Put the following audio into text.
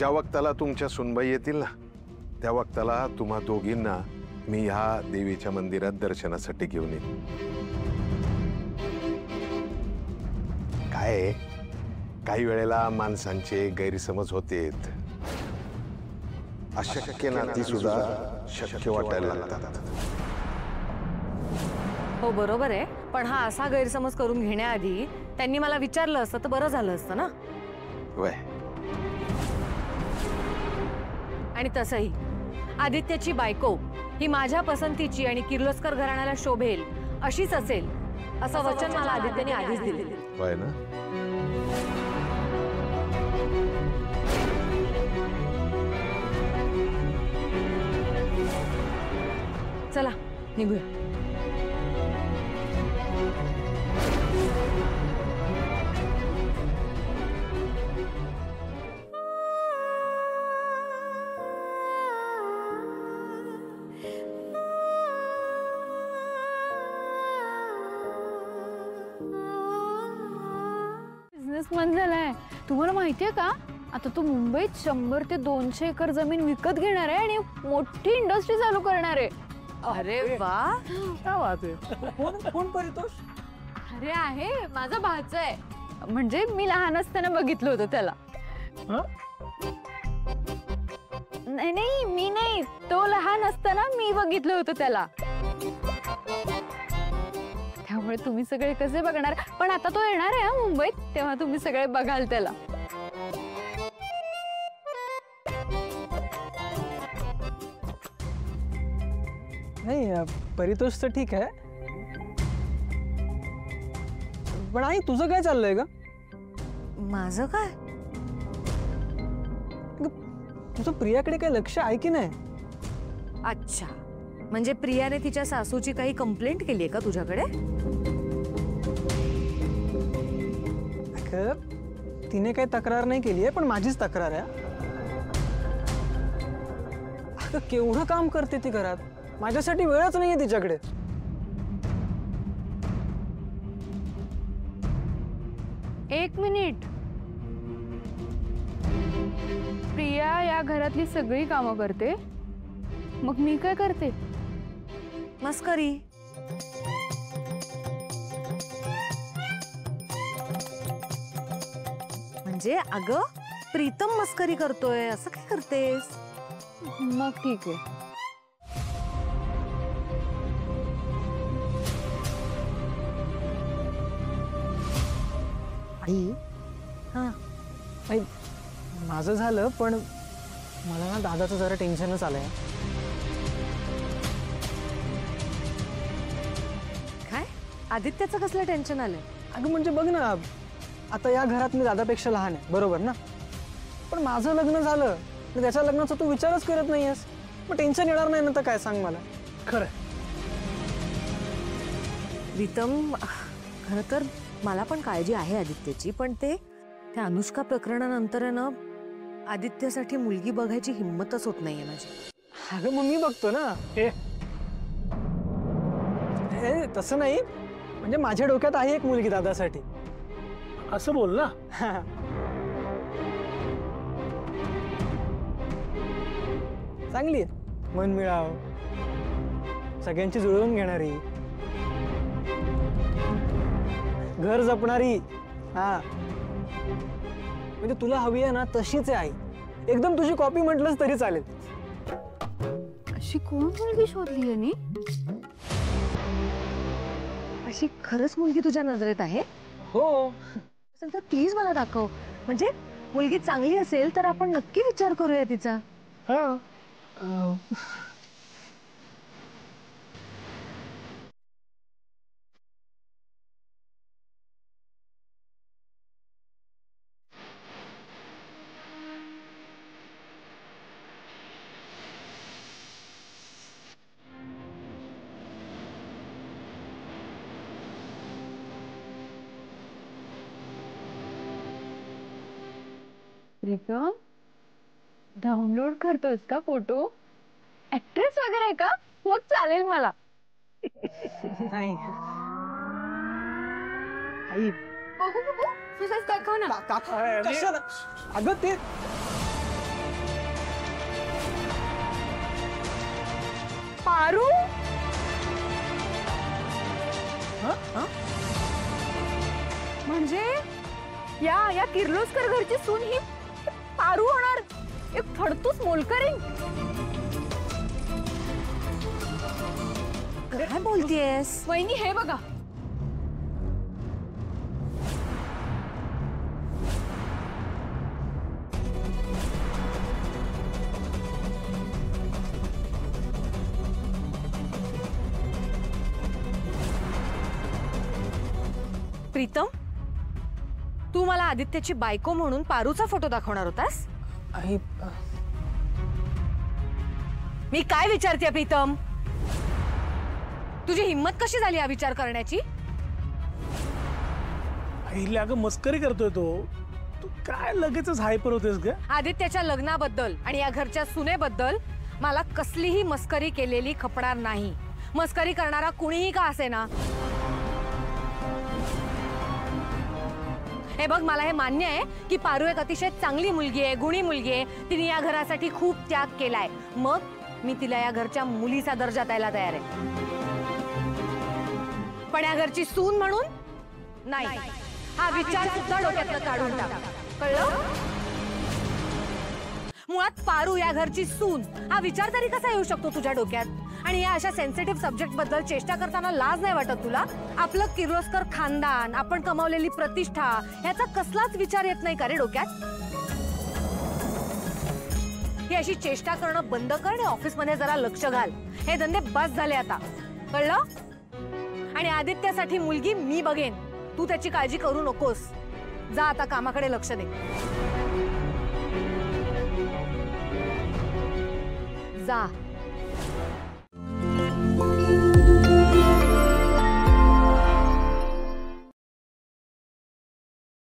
ज्या वक्ताला तुमच्या सुनबाई येतील ना त्या वक्ताला तुम्हा दोघींना मी ह्या देवीच्या मंदिरात दर्शनासाठी घेऊन येईन। काय काही वेळेला माणसांचे गैरसमज होतेत, अशक्य नाती सुद्धा शक्य वाटायला लागतात। हो बरोबर आहे, पण हा असा गैरसमज करून घेण्याआधी त्यांनी मला विचारलं असतं तर बरं झालं असतं ना। वय आणि तसंही आदित्यची बायको ही माझ्या पसंतीची आणि किर्लोस्कर घराण्याला शोभेल अशीच असेल असं वचन मला आदित्यने आधीच दिले। वय ना? चला निघूया। बिझनेसमॅन झालाय, तुम्हाला माहितीये का? आता तो मुंबईत 100 ते 200 एकर जमीन विकत घेणार आहे आणि मोठी इंडस्ट्री चालू करणार आहे। अरे वा, क्या बात आहे। कोण परितोष? अरे आहे माझा भाचा आहे, म्हणजे मी लहान असताना बघितलं होतं त्याला। नाही नाही मी नाही, तो लहान असताना मी बघितलं होतं त्याला। त्यामुळे तुम्ही सगळे कसे बघणार? पण आता तो येणार आहे मुंबईत, तेव्हा तुम्ही सगळे बघाल त्याला। नाही परितोष तर ठीक आहे, पण आई तुझं काय चाललंय का? माझं काय? तुझं प्रियाकडे काय लक्ष आहे की नाही? अच्छा, म्हणजे प्रियाने तिच्या सासूची काही कंप्लेंट केली आहे का तुझ्याकडे? तिने काही तक्रार नाही केली आहे, पण माझीच तक्रार आहे। अगं केवढं काम करते ती घरात, माझ्यासाठी वेळच नाहीये तिच्याकडे। एक मिनिट, प्रिया या घरातली सगळी कामं करते, मग मी काय करते? मस्करी। म्हणजे अगं प्रीतम मस्करी करतोय असं काय करतेस? मग ठीक आहे। आई हा आई माझं झालं, पण मला ना दादाचं जरा टेन्शनच आलंय। काय आदित्यचं कसलं टेन्शन आलंय? अगं म्हणजे बघ ना, आता या घरात मी दादापेक्षा लहान आहे बरोबर ना, पण माझं लग्न झालं तर त्याच्या लग्नाचा तू विचारच करत नाहीयेस, मग टेन्शन येणार नाही ना तर काय सांग मला? खरं प्रीतम, खरं तर मला पण काळजी आहे आदित्यची, पण ते त्या अनुष्का प्रकरणानंतर आहे ना आदित्यसाठी मुलगी बघायची हिम्मतच होत नाहीये माझी। अगं मग मी बघतो ना। हे तसं नाही, म्हणजे माझ्या डोक्यात आहे एक मुलगी दादासाठी। असं बोल ना। चांगली आहे, मनमिळाव, सगळ्यांची जुळवून घेणारी, घर जपणारी। हा म्हणजे तुला हवी आहे ना तशीच आहे आई, एकदम तुझी कॉपी म्हटलंच तरी चालेल। अशी कोण मुलगी शोधली यांनी? अशी खरंच मुलगी तुझ्या नजरेत आहे? हो असेल तर प्लीज मला दाखव, म्हणजे मुलगी चांगली असेल तर आपण नक्की विचार करूया तिचा। हा प्रीतम, डाउनलोड करतोस का फोटो? ऍक्ट्रेस वगैरे आहे का? मग चालेल मला। नाही आई, बघू बघू, तुझंच दाखव ना। कशाला? अगं ते पारू म्हणजे या किर्लोस्कर घरची सून ही पारू होणार, एक फडतूस मोलकरीण. काय बोलतेस? वहिनी हे बघा. प्रीतम, तू मला आदित्यची बायको म्हणून पारूचा फोटो दाखवणार होतास? आई मी काय विचारते प्रीतम? तुझी हिम्मत कशी झाली हा विचार करण्याची? आईला अगं मस्करी करतोय तो. तू काय लगेचच हायपर होतेस ग? आदित्यच्या लग्नाबद्दल आणि या घरच्या सुनेबद्दल मला कसलीही मस्करी केलेली खपणार नाही. मस्करी करणारा कुणीही का असेना. हे बघ, मला हे मान्य आहे की पारू एक अतिशय चांगली मुलगी आहे, गुणी मुलगी आहे. तिने या घरासाठी खूप त्याग केलाय. मग मी तिला या घरच्या मुलीचा दर्जा द्यायला तयार आहे, पण या घरची सून म्हणून नाही. हा विचार सुद्धा डोक्यातनं काढून टाक, कळलं? मुळात पारू या घरची सून हा विचार तरी कसा येऊ शकतो तुझ्या डोक्यात? आणि या अशा सेन्सिटिव्ह सब्जेक्ट बद्दल चेष्टा करताना लाज नाही वाटत तुला? आपलं किर्लोस्कर खानदान, आपण कमावलेली प्रतिष्ठा, ह्याचा कसलाच विचार येत नाही का रे डोक्यात? ही अशी चेष्टा करणं बंद कर आणि ऑफिसमध्ये जरा लक्ष घाल. हे धंदे बस झाले आता, कळलं? आणि आदित्यसाठी मुलगी मी बघेन, तू त्याची काळजी करू नकोस. जा आता कामाकडे लक्ष दे. जा.